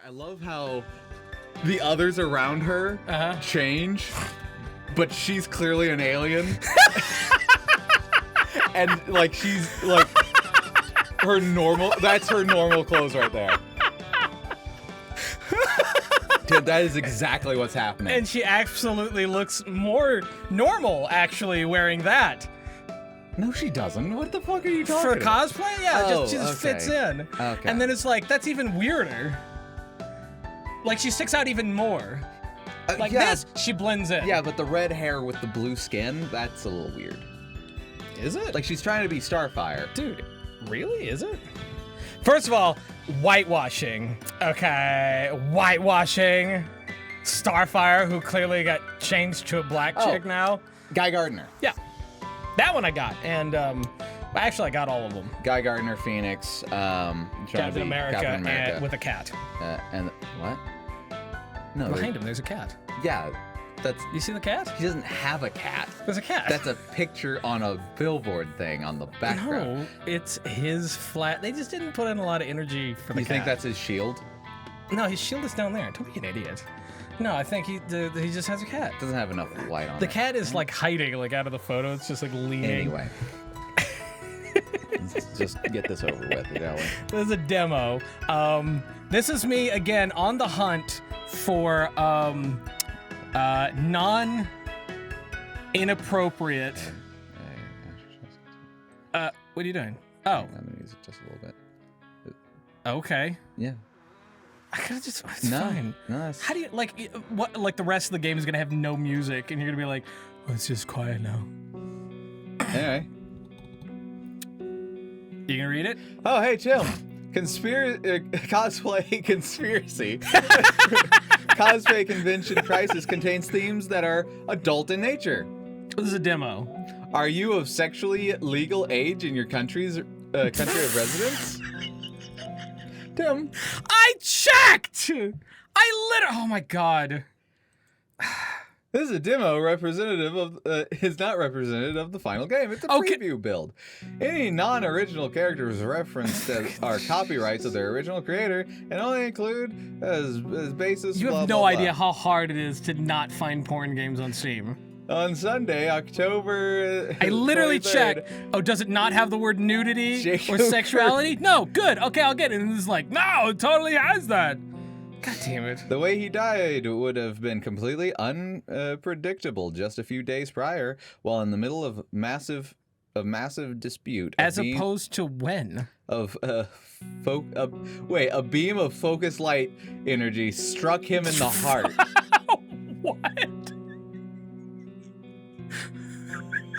I love how the others around her change, but she's clearly an alien. And like she's like that's her normal clothes right there. Dude, that is exactly what's happening. And she absolutely looks more normal, actually, wearing that. No, she doesn't. What the fuck are you talking For about? cosplay? Yeah, she just fits in. Okay. And then it's like, that's even weirder. Like, she sticks out even more. Like this, she blends in. Yeah, but the red hair with the blue skin, that's a little weird. Is it? Like, she's trying to be Starfire. Dude, really? Is it? First of all, whitewashing. Okay, whitewashing. Starfire, who clearly got changed to a black chick now. Guy Gardner. Yeah, that one I got, and actually I got all of them. Guy Gardner, Phoenix, Captain America. With a cat. And what? No. Behind him, there's a cat. Yeah, that's. You see the cat? He doesn't have a cat. There's a cat. That's a picture on a billboard thing on the background. No, it's his flat. They just didn't put in a lot of energy for the cat. You think that's his shield? No, his shield is down there. Don't be an idiot. No, I think he just has a cat. Doesn't have enough light on it. The cat is like hiding, like out of the photo. It's just like leaning. Anyway. Let's just get this over with, you know? This is a demo. This is me again on the hunt for non-inappropriate. What are you doing? Oh. I'm gonna use it just a little bit. Okay. Yeah. I could just. It's fine. No. How do you like? What? Like the rest of the game is gonna have no music, and you're gonna be like, "Oh, it's just quiet now." Anyway. You gonna read it? Oh, hey, chill. Cosplay conspiracy. Cosplay convention crisis contains themes that are adult in nature. This is a demo. Are you of sexually legal age in your country of residence? Tim. I checked! Oh my god. This is a demo representative of, is not representative of the final game. It's a preview build. Any non-original characters referenced are copyrights of their original creator and only include as basis. You have no idea how hard it is to not find porn games on Steam. On Sunday, October. I literally 23rd, checked. Oh, does it not have the word nudity or sexuality? No, good. Okay, I'll get it. And it's like, no, it totally has that. God damn it. The way he died would have been completely unpredictable just a few days prior, while in the middle of massive dispute. As opposed to when? A beam of focus light energy struck him in the heart. What?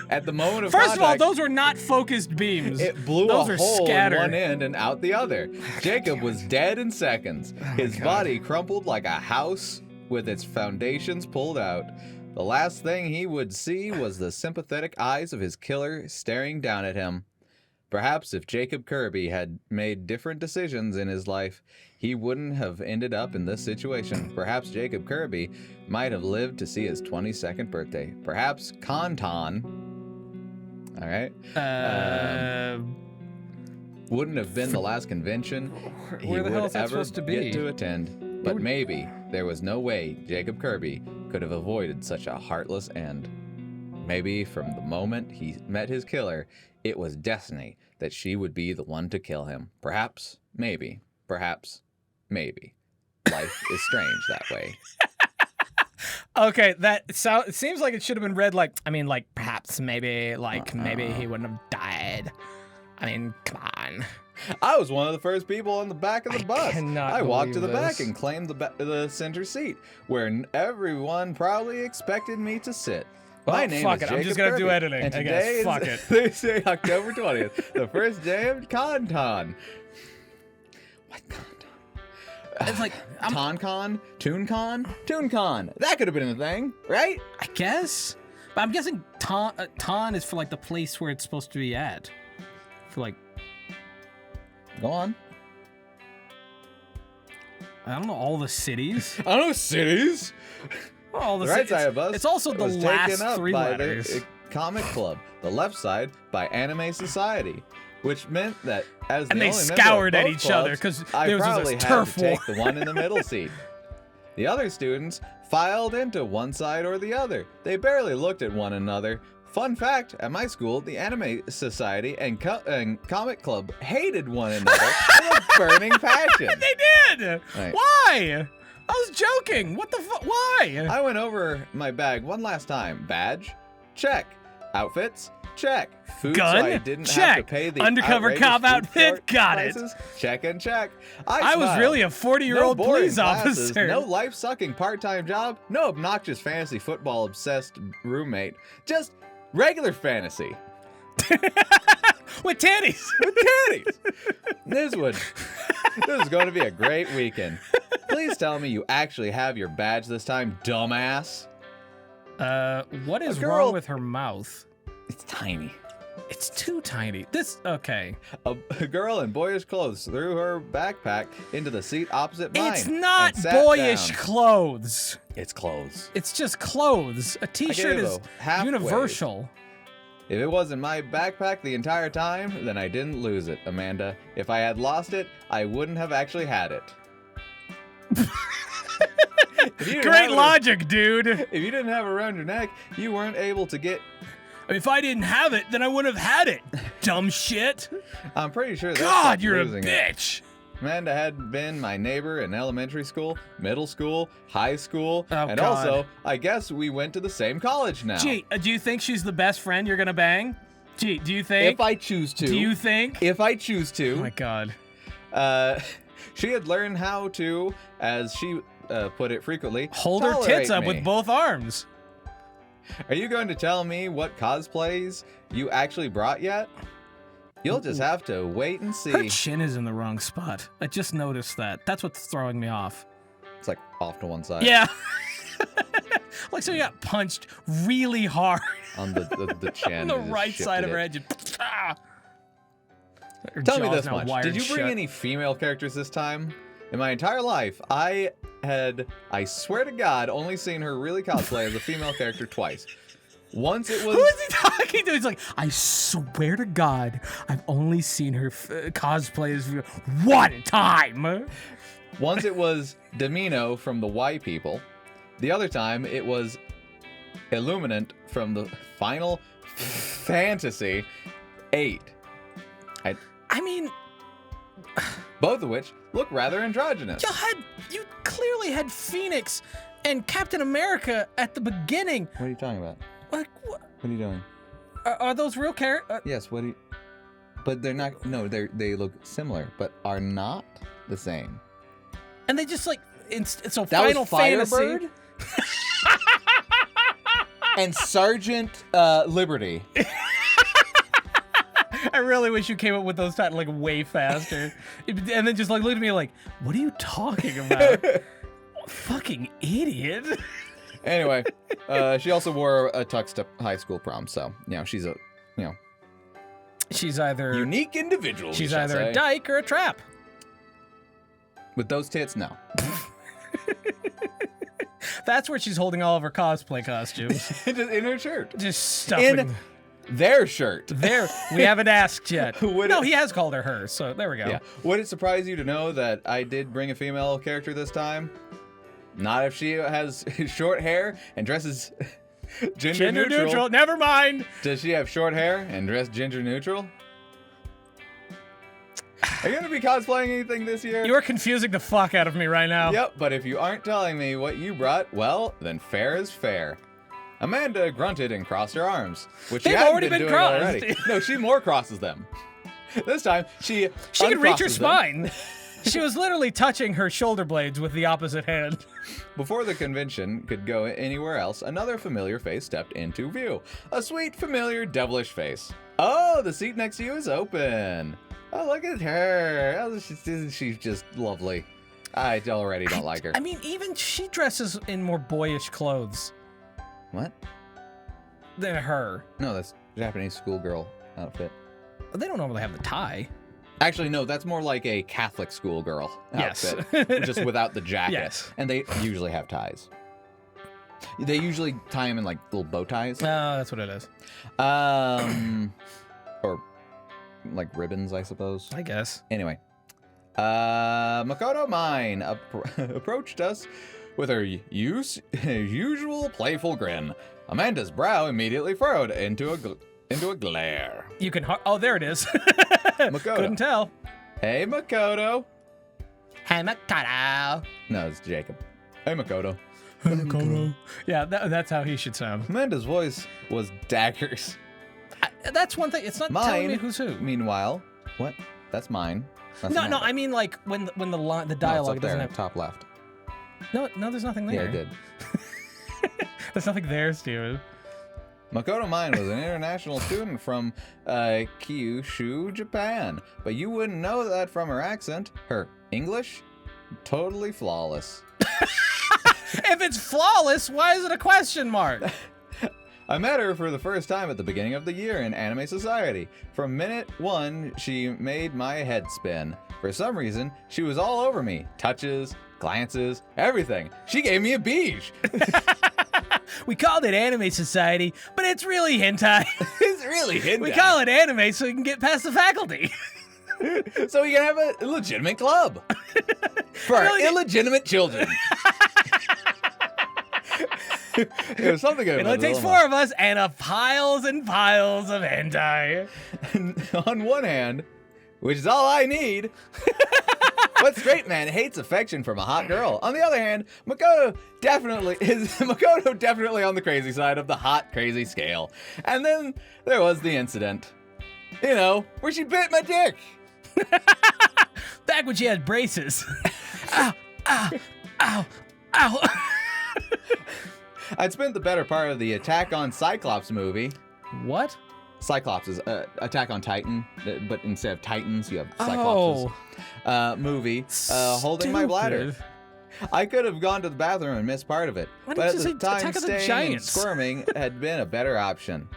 At the moment of First contact, of all, those were not focused beams. It blew those a hole scattered. in one end and out the other. Jacob was dead in seconds. His body crumpled like a house with its foundations pulled out. The last thing he would see was the sympathetic eyes of his killer staring down at him. Perhaps if Jacob Kirby had made different decisions in his life, he wouldn't have ended up in this situation. Perhaps Jacob Kirby might have lived to see his 22nd birthday. Perhaps Conton, all right, wouldn't have been the last convention he would ever get to attend. But maybe there was no way Jacob Kirby could have avoided such a heartless end. Maybe from the moment he met his killer, it was destiny that she would be the one to kill him. Perhaps, maybe, perhaps, maybe. Life is strange that way. Okay, it seems like it should have been read like, perhaps, maybe, maybe he wouldn't have died. I mean, come on. I was one of the first people on the back of the bus. I walked to the back and believe claimed the center seat, where everyone proudly expected me to sit. My name fuck is it. Jacob I'm just gonna Kirby, do editing. and I today guess. Fuck is it. Thursday, October 20th, the first day of Conton. What Conton? It's like TonCon, ToonCon. That could have been a thing, right? I guess, but I'm guessing Ton is for like the place where it's supposed to be at. For like, go on. I don't know all the cities. I don't know cities. All the right side of us. It's also the last taken up three by letters. The Comic Club. The left side by Anime Society. which meant that as the And they only member scoured of at both each other clubs, 'cause I there was a probably had turf to take war. the one in the middle seat. The other students filed into one side or the other. They barely looked at one another. Fun fact, at my school, the Anime Society and Comic Club hated one another with a burning passion. They did! Right. Why? I was joking. What the fuck? Why? I went over my bag one last time. Badge? Check. Outfits? Check. Food Gun? so I didn't have to Check. pay the Undercover outrageous cop food outfit? court Got it. prices? Check and check. I was smiled. really a 40-year-old No boring police classes, officer. no life-sucking part-time job, no obnoxious fantasy football-obsessed roommate. Just regular fantasy. With titties. With titties. This is going to be a great weekend. Please tell me you actually have your badge this time, dumbass. What is girl- wrong with her mouth? It's tiny. It's too tiny. Okay. A girl in boyish clothes threw her backpack into the seat opposite mine. It's not and sat boyish down. clothes. It's clothes. It's just clothes. A t-shirt gave is a half universal. If it wasn't my backpack the entire time, then I didn't lose it, Amanda. If I had lost it, I wouldn't have actually had it. If you didn't Great have it- logic, dude. If you didn't have it around your neck, you weren't able to get... If I didn't have it, then I wouldn't have had it. Dumb shit. I'm pretty sure that God, stopped you're a losing it. bitch. Amanda had been my neighbor in elementary school, middle school, high school, Oh, and God. also, I guess we went to the same college now. Gee, do you think she's the best friend you're gonna bang? Gee, do you think? If I choose to. Do you think? If I choose Oh my to. God. She had learned how to, as she put it frequently, Hold her tolerate tits up me. with both arms. Are you going to tell me what cosplays you actually brought yet? You'll just have to wait and see. Her chin is in the wrong spot. I just noticed that. That's what's throwing me off. It's like off to one side. Yeah. Like so you got punched really hard On the chin. on the you just right side of shifted her it. head. Her Tell me jaw's this now much. wired Did you bring shut. any female characters this time? In my entire life, I swear to God, only seen her really cosplay as a female character twice. Once it was... Who is he talking to? He's like, I swear to God, I've only seen her cosplay as one time. Once it was Domino from the Y People. The other time it was Illuminant from the Final Fantasy VIII. I mean, Both of which look rather androgynous. you clearly had Phoenix and Captain America at the beginning. What are you talking about? Like, what? What are you doing? Are those real characters? Yes, what do you... But they're not... No, they look similar, but are not the same. And they just like, so That Final was Fantasy. Firebird? And Sergeant Liberty. I really wish you came up with those titles like way faster. And then just like looked at me like, what are you talking about? Fucking idiot. Anyway, she also wore a tux to high school prom, so, she's a, She's either unique individual, she's we shall either say. a dyke or a trap. With those tits, no. That's where she's holding all of her cosplay costumes. Just in her shirt. Just stuffing. In their shirt. There, we haven't asked yet. Would No, it- he has called her her, so there we go. Yeah. Would it surprise you to know that I did bring a female character this time? Not if she has short hair and dresses gender neutral. Never mind. Does she have short hair and dress gender neutral? Are you going to be cosplaying anything this year? You're confusing the fuck out of me right now. Yep, but if you aren't telling me what you brought, well, then fair is fair. Amanda grunted and crossed her arms, which she They've hadn't already been doing crossed. already. No, she more crosses them. This time, she She could reach her uncrosses them. spine. She was literally touching her shoulder blades with the opposite hand. Before the convention could go anywhere else, another familiar face stepped into view. A sweet, familiar, devilish face. Oh, the seat next to you is open. Oh, look at her. Oh, isn't she just lovely? I already don't like her. I mean, even she dresses in more boyish clothes What? than her. No, that's Japanese schoolgirl outfit. They don't normally have the tie. Actually, no, that's more like a Catholic schoolgirl Yes. outfit, just without the jacket. Yes. And they usually have ties. They usually tie them in like little bow ties. No, that's what it is. Or like ribbons, I suppose. I guess. Anyway, Makoto Mine approached us with her usual playful grin. Amanda's brow immediately furrowed into a glare. You can. Oh, there it is. Makoto. Couldn't tell. Hey, Makoto. Hey, Makoto. No, it's Jacob. Hey, Makoto. Hey, Makoto. Yeah, that's how he should sound. Amanda's voice was daggers. That's one thing. It's not telling me who's who. Meanwhile, what? That's mine. That's No, Amanda. I mean like when the No, it's dialogue up doesn't there, have. top left. No, there's nothing there. Yeah, I did. There's nothing there, Steven. Makoto Mine was an international student from Kyushu, Japan. But you wouldn't know that from her accent. Her English, totally flawless. If it's flawless, why is it a question mark? I met her for the first time at the beginning of the year in Anime Society. From minute one, she made my head spin. For some reason, she was all over me. Touches, glances, everything. She gave me a beige. We called it Anime Society, but it's really hentai. It's really hentai. We call it anime so we can get past the faculty. So we can have a legitimate club for our illegitimate children. It was something It only takes 4 of us and piles and piles of hentai. On one hand, which is all I need, what straight man hates affection from a hot girl? On the other hand, Makoto definitely on the crazy side of the hot crazy scale. And then there was the incident, you know, where she bit my dick. Back when she had braces. Ow, ow, ow, ow. I'd spent the better part of the Attack on Cyclops movie. What? Cyclops is Attack on Titan, but instead of Titans, you have Cyclops. Movie holding my bladder. I could have gone to the bathroom and missed part of it, but at the time, staying and squirming had been a better option.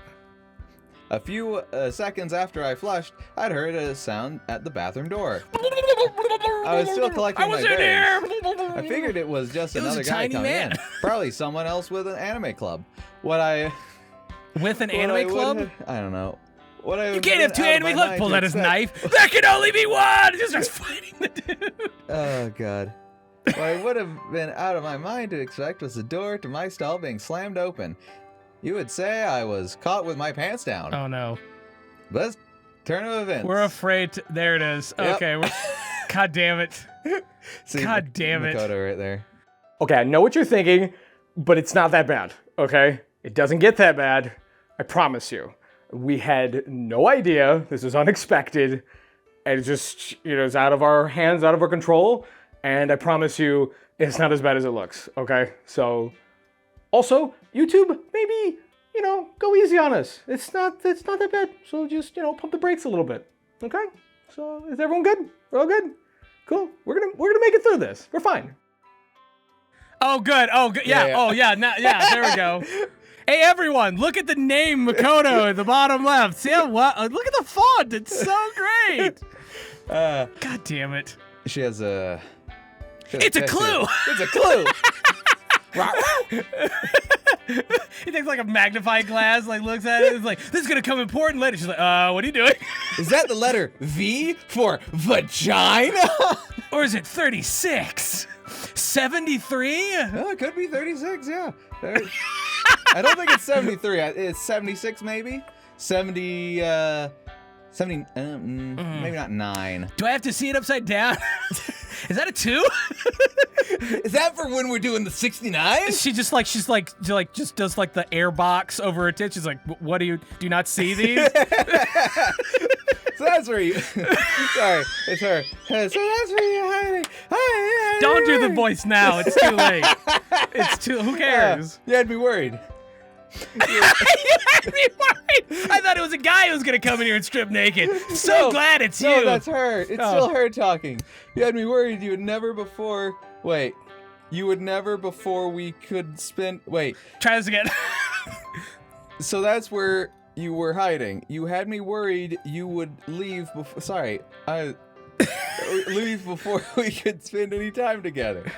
A few seconds after I flushed, I'd heard a sound at the bathroom door. I was still collecting my bearings. I figured it was just another guy coming in. Probably someone else with an anime club. With an anime club? I don't know. You can't have 2 anime clubs. Pulls out his knife. There can only be one! He just starts fighting the dude. Oh, God. What I would have been out of my mind to expect was the door to my stall being slammed open. You would say I was caught with my pants down. Oh, no. But turn of events. We're afraid to... There it is. Yep. Okay. God damn it. See, God damn it. Makoto right there. Okay, I know what you're thinking, but it's not that bad, okay? It doesn't get that bad, I promise you. We had no idea, this was unexpected, and it just, it's out of our hands, out of our control, and I promise you, it's not as bad as it looks, okay? So, also, YouTube, maybe, go easy on us. It's not that bad, so just, pump the brakes a little bit, okay? So, is everyone good? We're all good? Cool, we're gonna make it through this, we're fine. Oh, good. Oh, good. Yeah. Oh, yeah. There we go. Hey, everyone, look at the name Makoto at the bottom left. See what? Look at the font. It's so great. God damn it. She has a... It's a clue. It's a clue. He takes like a magnifying glass, looks at it, it's like, this is gonna come important later. She's like, what are you doing? Is that the letter V for vagina? Or is it 36? 73? Oh, it could be 36, yeah. I don't think it's 73. It's 76, maybe? 70, maybe not 9. Do I have to see it upside down? Is that a 2? Is that for when we're doing the 69? She's just does like the air box over her tit. She's like, what do you not see these? So that's where you, sorry, it's her. So that's where you're hiding. Don't do the voice now. It's too late. Who cares? You had me worried. You had me worried. I thought it was a guy who was going to come in here and strip naked. So glad it's you. No, that's her. It's still her talking. You had me worried you would never before we could spend, Try this again. So that's where you were hiding. You had me worried you would leave before, leave before we could spend any time together.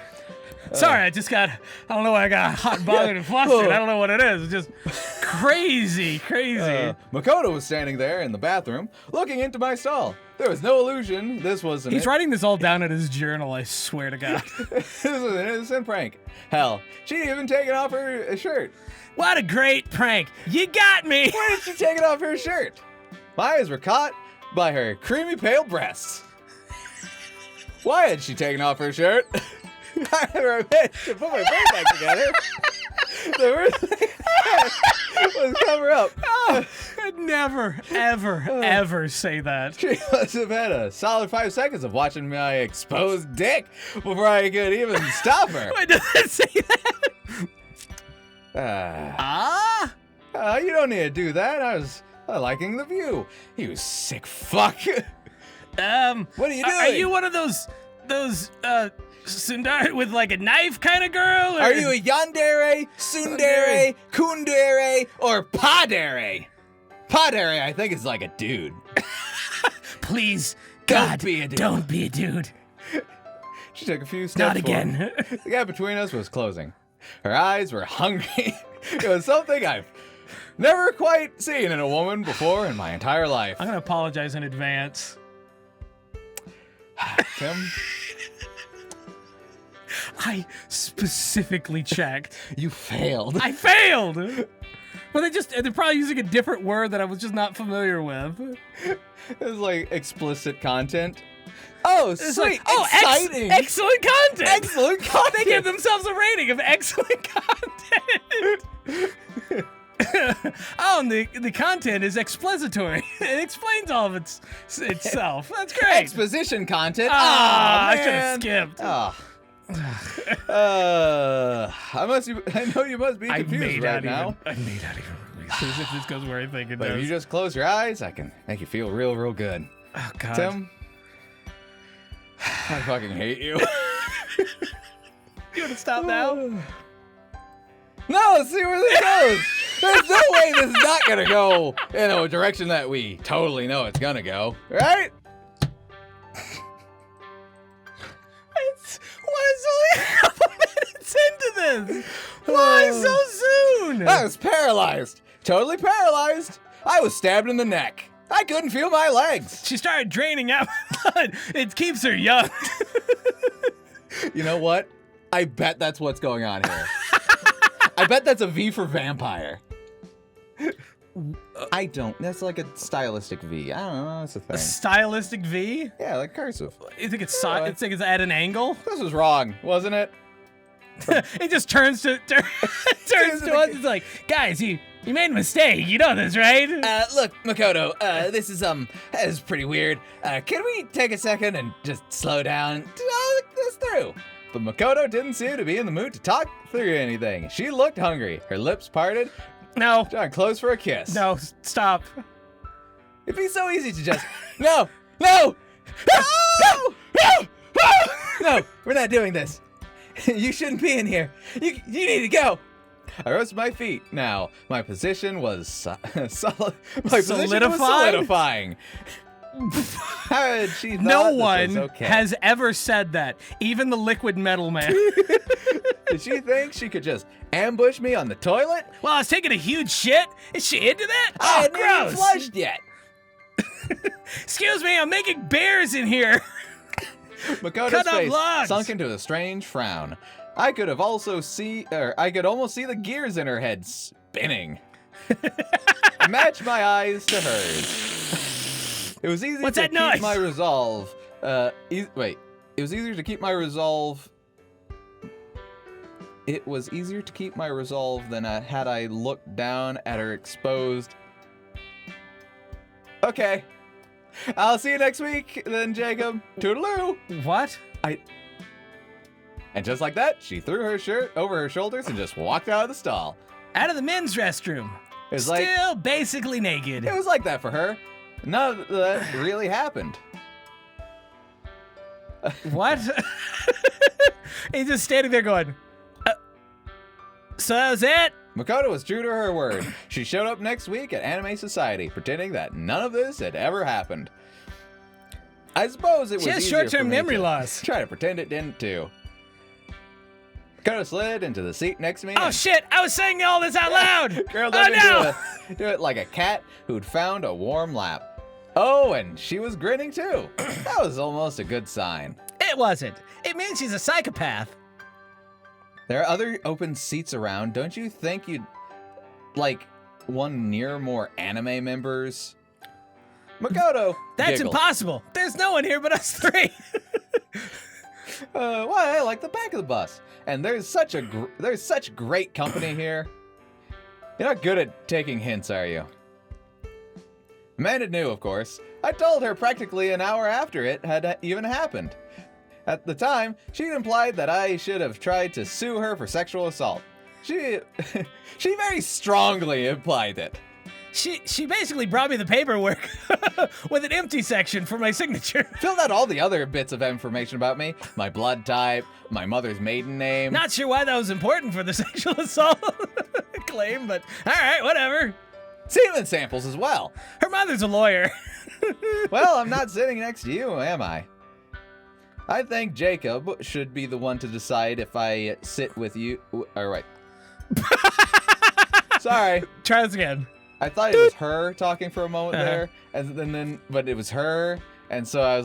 Sorry, I don't know why I got hot and bothered and flustered. I don't know what it is. It's just crazy. Makoto was standing there in the bathroom, looking into my stall. There was no illusion. This wasn't He's writing this all down in his journal, I swear to God. This was an innocent prank. Hell, she'd even taken off her shirt. What a great prank. You got me. Where did she take off her shirt? My eyes were caught by her creamy pale breasts. Why had she taken off her shirt? I never managed to put my brain back together. The worst thing was cover up. Oh, I'd never, ever say that. She must have had a solid 5 seconds of watching my exposed dick before I could even stop her. Why does it say that? You don't need to do that. I was liking the view. You sick fuck. What are you doing? Are you one of those Sundari with like a knife kind of girl? Or? Are you a yandere, tsundere, kundere, or padere? Padere, I think, is like a dude. Please, don't be a dude. Don't be a dude. She took a few steps Not again. The gap between us was closing. Her eyes were hungry. It was something I've never quite seen in a woman before in my entire life. I'm gonna apologize in advance. Tim? I specifically checked. You failed. I failed! Well, they're probably using a different word that I was just not familiar with. It was like explicit content. Oh, It's sweet. Like, exciting. Excellent content! Excellent content. They give themselves a rating of excellent content! Oh, and the content is explanatory. It explains all of itself. That's great. Exposition content. I man. should have skipped. I know you must be confused right now. I may not even release this if this goes where I think it But does. if you just close your eyes, I can make you feel real, real good. Oh, God. Tim, I fucking hate you. You want to stop now? No, let's see where this goes. There's no way this is not gonna go in a direction that we totally know it's gonna go, right? Why is only a couple minutes into this? Why so soon? I was paralyzed. Totally paralyzed. I was stabbed in the neck. I couldn't feel my legs. She started draining out blood. It keeps her young. You know what? I bet that's what's going on here. I bet that's a V for vampire. I don't. That's like a stylistic V. I don't know. That's a thing. A stylistic V? Yeah, like cursive. You think it's at an angle? This was wrong, wasn't it? It just turns to us. It's like, guys, you made a mistake. You know this, right? Look, Makoto. This is pretty weird. Can we take a second and just slow down? Look this through. But Makoto didn't seem to be in the mood to talk through anything. She looked hungry. Her lips parted. No. Trying close for a kiss. No, stop. It'd be so easy to just no, we're not doing this. You shouldn't be in here. You need to go. I rose to my feet. Now my position was solidifying. How had she thought No this one was okay? has ever said that. Even the liquid metal man. Did she think she could just ambush me on the toilet? Well, I was taking a huge shit. Is she into that? I hadn't even gross. flushed yet. Excuse me, I'm making bears in here. Makoto's Cut up face logs. sunk into a strange frown. I could almost see the gears in her head spinning. I matched my eyes to hers. It was easy What's to that keep noise? my resolve. It was easier to keep my resolve. It was easier to keep my resolve than had I looked down at her exposed. Okay. I'll see you next week, then, Jacob. Toodaloo. What? And just like that, she threw her shirt over her shoulders and just walked out of the stall. Out of the men's restroom. It was Still basically naked. It was like that for her. None of that really happened. What? He's just standing there going, so that was it? Makoto was true to her word. She showed up next week at Anime Society, pretending that none of this had ever happened. I suppose it was She has easier short-term for me memory to loss. Try to pretend it didn't too. Makoto slid into the seat next to me. Oh shit! I was saying all this out loud. Girl, oh no! do it like a cat who'd found a warm lap. Oh, and she was grinning too. That was almost a good sign. It wasn't. It means she's a psychopath. There are other open seats around. Don't you think you'd like one near more anime members? Makoto. That's giggled. impossible. There's no one here but us three. Why? I like the back of the bus. And there's such great company here. You're not good at taking hints, are you? Amanda knew, of course. I told her practically an hour after it had even happened. At the time, she'd implied that I should have tried to sue her for sexual assault. She very strongly implied it. She basically brought me the paperwork with an empty section for my signature. Filled out all the other bits of information about me. My blood type, my mother's maiden name. Not sure why that was important for the sexual assault claim, but all right, whatever. Semen samples as well. Her mother's a lawyer. Well, I'm not sitting next to you, am I? I think Jacob should be the one to decide if I sit with you. All right. Sorry. Try this again. I thought it was her talking for a moment there, and then, but it was her, and so I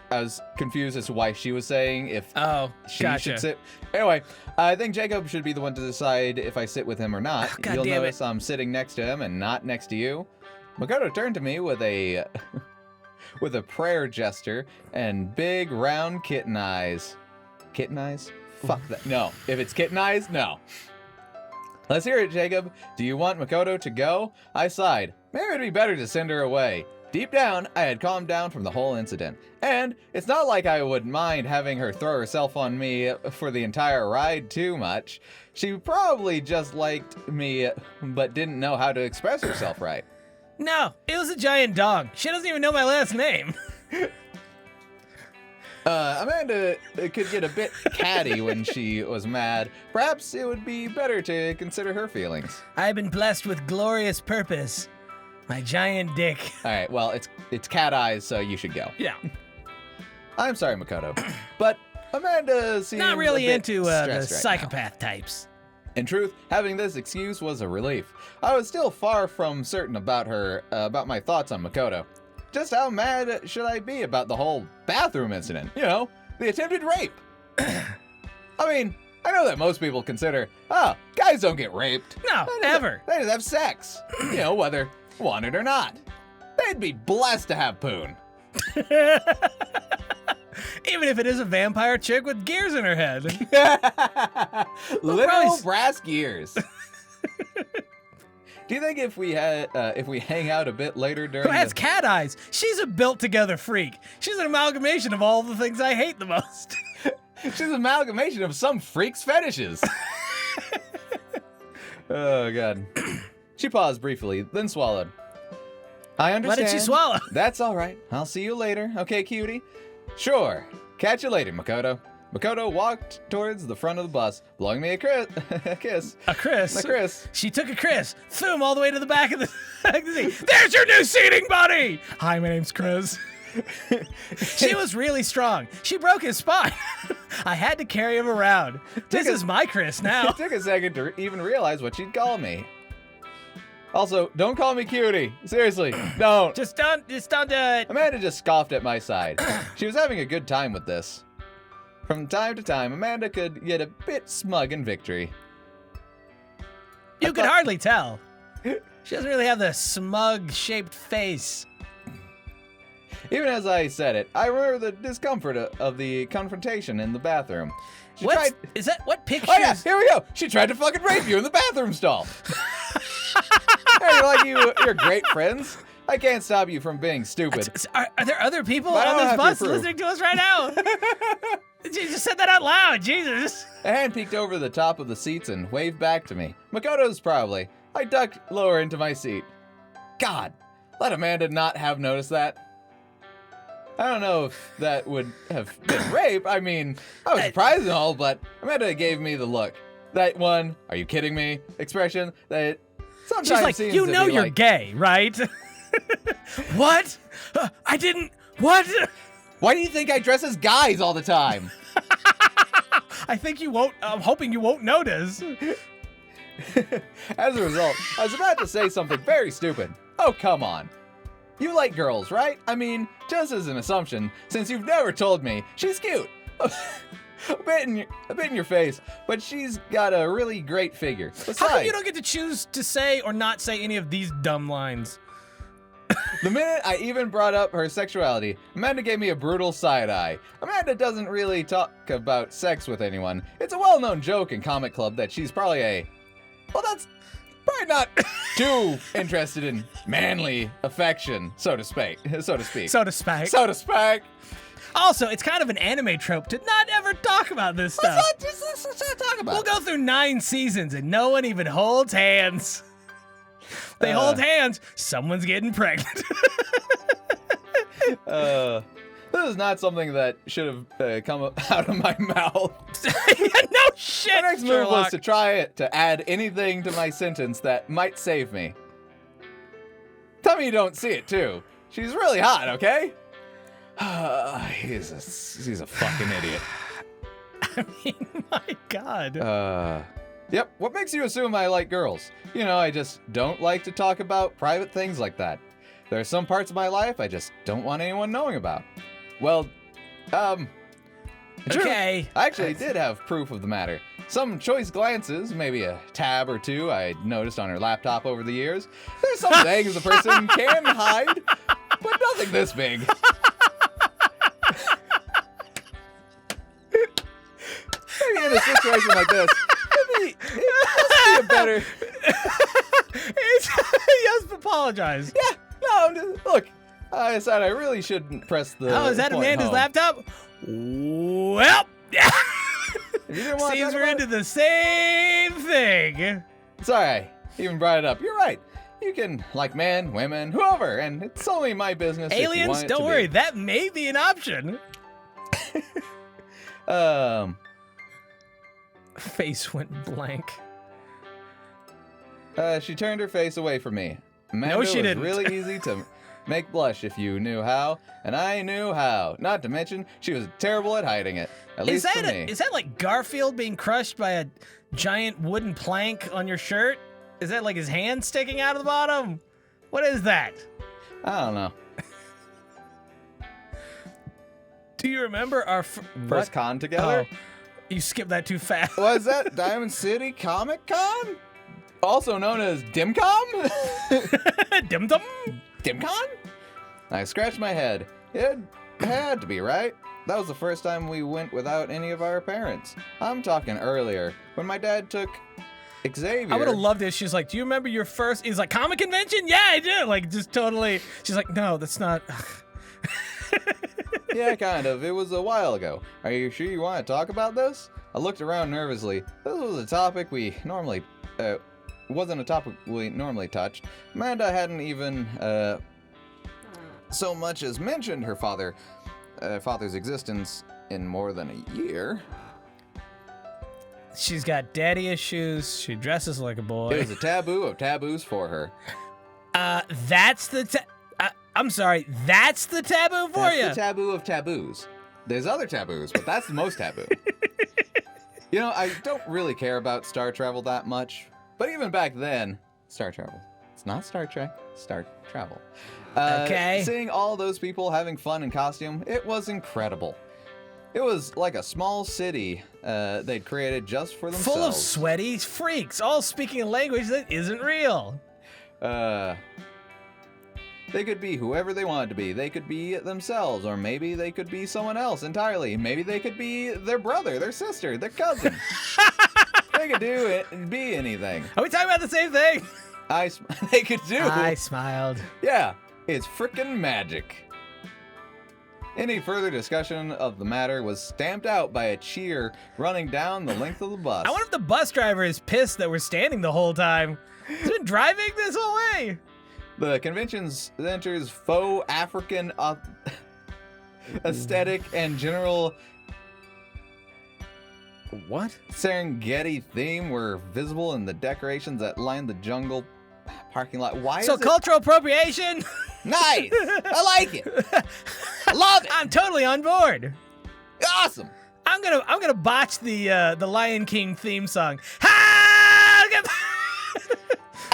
was confused as to why she was saying if she should sit. Anyway, I think Jacob should be the one to decide if I sit with him or not. God You'll damn notice I'm sitting next to him and not next to you. Makoto turned to me with a with a prayer gesture and big round kitten eyes. Kitten eyes? Fuck that. No. If it's kitten eyes, no. Let's hear it, Jacob. Do you want Makoto to go? I sighed. Maybe it'd be better to send her away. Deep down, I had calmed down from the whole incident. And it's not like I would mind having her throw herself on me for the entire ride too much. She probably just liked me, but didn't know how to express herself right. No, it was a giant dog. She doesn't even know my last name. Amanda could get a bit catty when she was mad. Perhaps it would be better to consider her feelings. I've been blessed with glorious purpose. My giant dick. All right, well, it's cat eyes, so you should go. Yeah. I'm sorry, Makoto, but Amanda seems not really a bit into the stressed right psychopath types. In truth, having this excuse was a relief. I was still far from certain about about my thoughts on Makoto. Just how mad should I be about the whole bathroom incident? You know, the attempted rape. I mean, I know that most people consider, guys don't get raped. No, never. They just have sex. You know, whether wanted or not. They'd be blessed to have poon. Even if it is a vampire chick with gears in her head. Literal brass gears. Do you think if we hang out a bit later during Who has cat eyes? She's a built-together freak. She's an amalgamation of all the things I hate the most. She's an amalgamation of some freak's fetishes. Oh, God. She paused briefly, then swallowed. I understand. What did she swallow? That's all right. I'll see you later. Okay, cutie? Sure. Catch you later, Makoto. Makoto walked towards the front of the bus, blowing me a kiss. A Chris? A Chris. She took a Chris, threw him all the way to the back of the seat. There's your new seating buddy! Hi, my name's Chris. She was really strong. She broke his spine. I had to carry him around. This is my Chris now. It took a second to even realize what she'd call me. Also, don't call me cutie. Seriously, don't. Just don't do it. Amanda just scoffed at my side. She was having a good time with this. From time to time, Amanda could get a bit smug in victory. You could hardly tell. She doesn't really have the smug-shaped face. Even as I said it, I remember the discomfort of the confrontation in the bathroom. What pictures? Oh yeah, here we go. She tried to fucking rape you in the bathroom stall. Hey, you're great friends. I can't stop you from being stupid. Are there other people But on this bus to prove. listening to us right now? You just said that out loud, Jesus. A hand peeked over the top of the seats and waved back to me. Makoto's probably. I ducked lower into my seat. God, let Amanda not have noticed that. I don't know if that would have been rape. I mean, I was surprised and all, but Amanda gave me the look. That one, are you kidding me? Expression that sometimes She's like, seems you to know be you're like, gay, right? What? I didn't. What? Why do you think I dress as guys all the time? I think you won't. I'm hoping you won't notice. As a result, I was about to say something very stupid. Oh, come on. You like girls, right? I mean, just as an assumption, since you've never told me, she's cute. a bit in your face, but she's got a really great figure. Besides, How come you don't get to choose to say or not say any of these dumb lines? the minute I even brought up her sexuality, Amanda gave me a brutal side eye. Amanda doesn't really talk about sex with anyone. It's a well-known joke in Comic Club that she's probably that's probably not too interested in manly affection, so to speak. So to speak. Also, it's kind of an anime trope to not ever talk about this stuff. Let's not talk about We'll go through 9 seasons and no one even holds hands. They hold hands, someone's getting pregnant. This is not something that should have come out of my mouth. No shit, The next move Sherlock. was to try to add anything to my sentence that might save me. Tell me you don't see it, too. She's really hot, okay? He's a fucking idiot. I mean, my God. Yep, what makes you assume I like girls? You know, I just don't like to talk about private things like that. There are some parts of my life I just don't want anyone knowing about. Well, Okay. I actually did have proof of the matter. Some choice glances, maybe a tab or two I noticed on her laptop over the years. There's some things a person can hide, but nothing this big. Maybe in a situation like this, it must be a better... He has to apologize. Yeah, no, look, I decided I really shouldn't press the Oh, is that point Amanda's home. laptop? Well, If you didn't want to seems talk we're about into the same thing. it, sorry, I even brought it up. You're right. You can like men, women, whoever, and it's only my business if you Aliens, want it don't to worry, be. that may be an option. Face went blank. She turned her face away from me. Amanda No, she was didn't. really easy to make blush if you knew how, and I knew how. Not to mention, she was terrible at hiding it. At least for me. Is that like Garfield being crushed by a giant wooden plank on your shirt? Is that like his hand sticking out of the bottom? What is that? I don't know. Do you remember our First con together? Oh, you skipped that too fast. Was that Diamond City Comic Con? Also known as DimCom? Dim dum. DimCon? I scratched my head. It had to be, right? That was the first time we went without any of our parents. I'm talking earlier, when my dad took Xavier. I would have loved it. She's like, "Do you remember your first?" He's like, "Comic convention? Yeah, I do." Like, just totally. She's like, "No, that's not." Yeah, kind of. It was a while ago. Are you sure you want to talk about this? I looked around nervously. This was a topic we normally, wasn't a topic we normally touched. Amanda hadn't even, so much as mentioned her father's existence in more than a year. She's got daddy issues. She dresses like a It boy. was a taboo of taboos for her. That's the. I'm sorry. That's the taboo for That's you. the taboo of taboos. There's other taboos, but that's the most taboo. You know, I don't really care about star travel that much, but even back then, star travel. It's not Star Trek, star travel. Okay. Seeing all those people having fun in costume, it was incredible. It was like a small city they'd created just for themselves. Full of sweaty freaks, all speaking a language that isn't real. They could be whoever they wanted to be. They could be themselves, or maybe they could be someone else entirely. Maybe they could be their brother, their sister, their cousin. They could do it and be anything. Are we talking about the same thing? They could do. I smiled. Yeah, it's frickin' magic. Any further discussion of the matter was stamped out by a cheer running down the length of the bus. I wonder if the bus driver is pissed that we're standing the whole time. He's been driving this whole way. The convention center's faux African aesthetic and general What? Serengeti theme were visible in the decorations that lined the jungle parking lot. Why So is it cultural appropriation? nice? I like it. I love it. I'm totally on board. Awesome. I'm I'm gonna botch the Lion King theme song. Ha!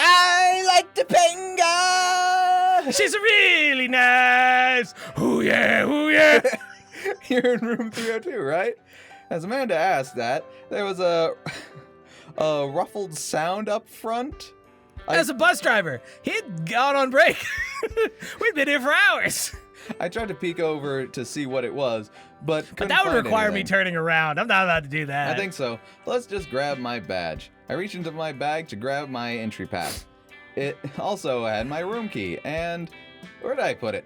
I like Topanga. She's really nice. Ooh yeah, ooh yeah. You're in room 302, right? As Amanda asked that, there was a ruffled sound up front. As a bus driver, he'd gone on break. We've been here for hours. I tried to peek over to see what it was, but that would require me turning around. I'm not allowed to do that. I think so. Let's just grab my badge. I reached into my bag to grab my entry pass. It also had my room key, and where did I put it?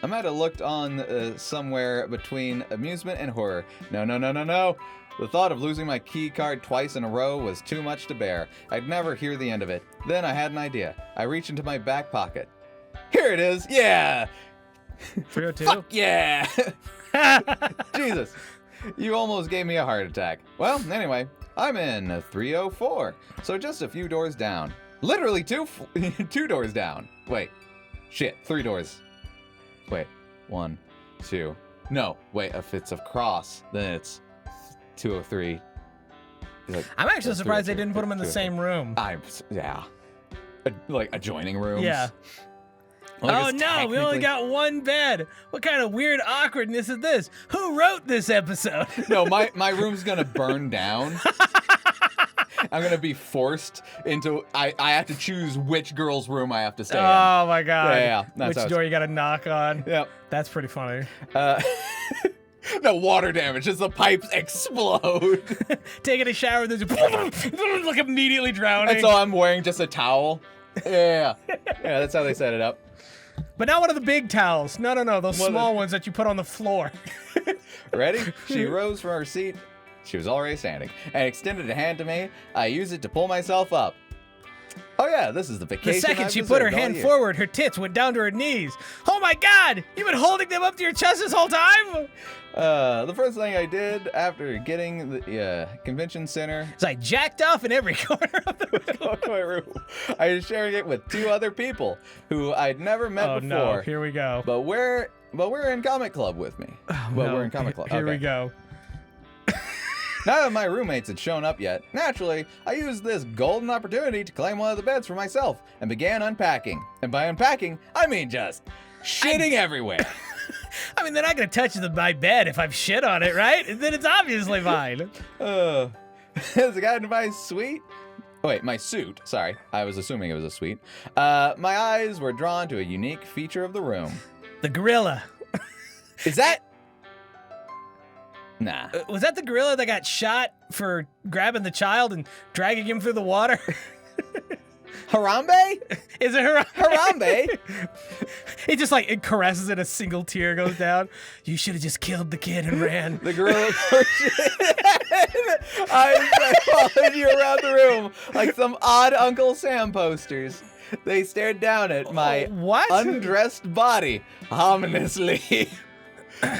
Amanda looked on somewhere between amusement and horror. No. The thought of losing my key card twice in a row was too much to bear. I'd never hear the end of it. Then I had an idea. I reached into my back pocket. Here it is. Yeah. 302. Fuck yeah. Jesus. You almost gave me a heart attack. Well, anyway, I'm in 304. So just a few doors down. Literally two doors down. Wait. Shit. 3 doors. Wait. 1, 2. No. Wait. If it's a cross, then it's 203. I'm actually surprised they didn't put them in the same room. Yeah. Like adjoining rooms. Yeah. Oh no, we only got one bed. What kind of weird awkwardness is this? Who wrote this episode? No, my room's gonna burn down. I'm gonna be forced into. I have to choose which girl's room I have to stay in. Oh my god. Yeah. Which door you gotta knock on? Yep. That's pretty funny. No water damage, just the pipes explode. Taking a shower, there's like immediately drowning. And so I'm wearing just a towel. Yeah, that's how they set it up. But not one of the big towels. No, those small ones that you put on the floor. Ready? She rose from her seat. She was already standing and extended a hand to me. I used it to pull myself up. Oh yeah, this is the vacation. The second I've she put her deserved all hand year. forward, her tits went down to her knees. Oh my god! You've been holding them up to your chest this whole time? The first thing I did after getting the convention center is I jacked off in every corner of my room. I was sharing it with 2 other people who I'd never met before. No, here we go. But we're in comic club with me. We're in comic club. Here we go. None of my roommates had shown up yet. Naturally, I used this golden opportunity to claim one of the beds for myself and began unpacking. And by unpacking, I mean just shitting everywhere. I mean, they're not going to touch my bed if I've shit on it, right? Then it's obviously mine. Is the guy in my suite? Wait, my suit. Sorry, I was assuming it was a suite. My eyes were drawn to a unique feature of the room. The gorilla. Is that... Nah. Was that the gorilla that got shot for grabbing the child and dragging him through the water? Harambe? Is it Harambe? Harambe? It just like, it caresses it, a single tear goes down. You should have just killed the kid and ran. The gorilla. I followed you around the room like some odd Uncle Sam posters. They stared down at my undressed body ominously.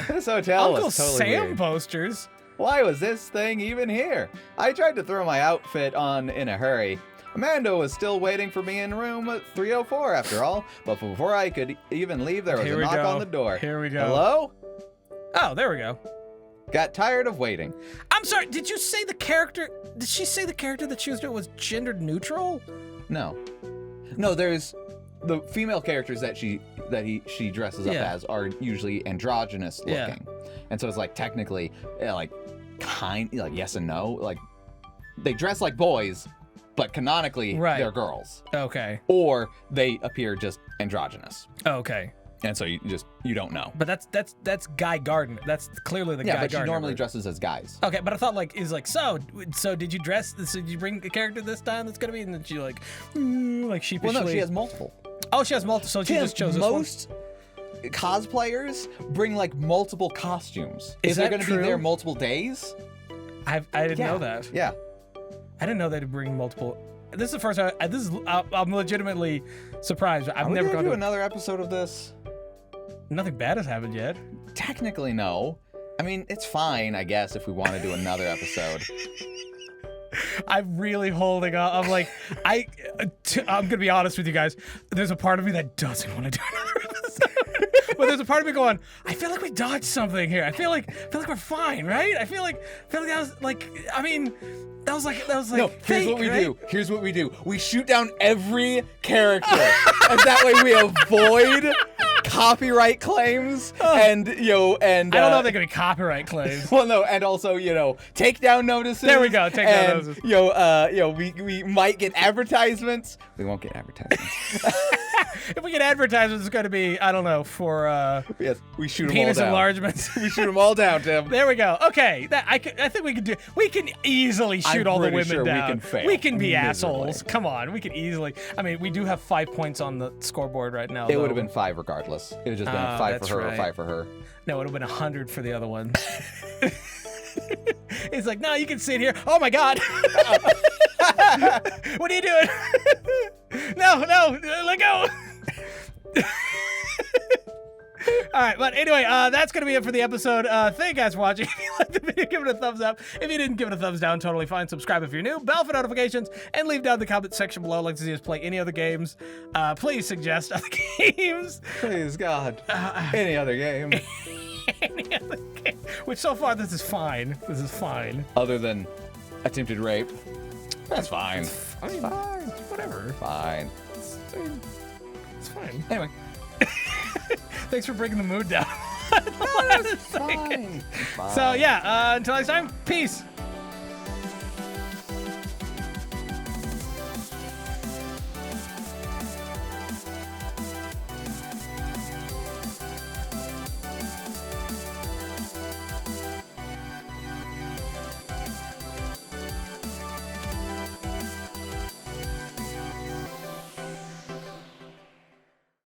This hotel Uncle was totally Sam weird. posters? Why was this thing even here? I tried to throw my outfit on in a hurry. Amanda was still waiting for me in room 304 after all, but before I could even leave, there was a knock on the door. Here we go. Hello? Oh, there we go. Got tired of waiting. I'm sorry, did you say the character, did she say the character that she was doing was gender neutral? No. No, there's the female characters that she dresses up as are usually androgynous looking. Yeah. And so it's like technically like yes and no, like they dress like boys, but canonically they're girls. Okay. Or they appear just androgynous. Okay. And so you don't know. But that's Guy Gardner. That's clearly the Guy Gardner. Yeah, but she normally dresses as guys. Okay, but I thought so did you dress? So did you bring a character this time that's gonna be? And then she like sheepishly. Well, no, she has multiple. Oh, she has multiple. So she just chose this one. Most cosplayers bring like multiple costumes. Is they're that going to true? be there multiple days? I didn't know that. Yeah. I didn't know they'd bring multiple. This is the first time. I'm legitimately surprised. I've never gone to another episode of this. Nothing bad has happened yet. Technically, no. I mean, it's fine, I guess, if we want to do another episode. I'm really holding on. I'm like, I'm gonna be honest with you guys. There's a part of me that doesn't want to do another episode. But there's a part of me going, I feel like we dodged something here. I feel like we're fine, right? I feel like that was like, I mean, that was like No, fake, here's what we right? do. Here's what we do. We shoot down every character, and that way we avoid copyright claims and and I don't know if they can be copyright claims. well, no, and also takedown notices. There we go, takedown notices. We might get advertisements. We won't get advertisements. If we get advertisements, it's going to be, I don't know, for Yes, we shoot them all penis down. enlargements. We shoot them all down, Tim. There we go. Okay, I think we can do. We can easily shoot I'm all the pretty women sure we down. can fail We can be miserably. assholes. Come on, we can easily. I mean, we do have 5 points on the scoreboard right now. It though. would have been 5 regardless. It would have just been a 5 that's for her, right. or 5 for her. No, it would have been 100 for the other one. He's like, no, you can sit here. Oh my God. What are you doing? No, let go. All right, but anyway, that's going to be it for the episode. Thank you guys for watching. If you liked the video, give it a thumbs up. If you didn't, give it a thumbs down. Totally fine. Subscribe if you're new. Bell for notifications. And leave down in the comment section below. Like to see us play any other games. Please suggest other games. Please, God. Any other game. Any other game. Which so far, this is fine. This is fine. Other than attempted rape. That's fine. I mean, whatever. Fine. It's fine. Anyway. Thanks for breaking the mood down. Fine. So yeah, until next time, peace.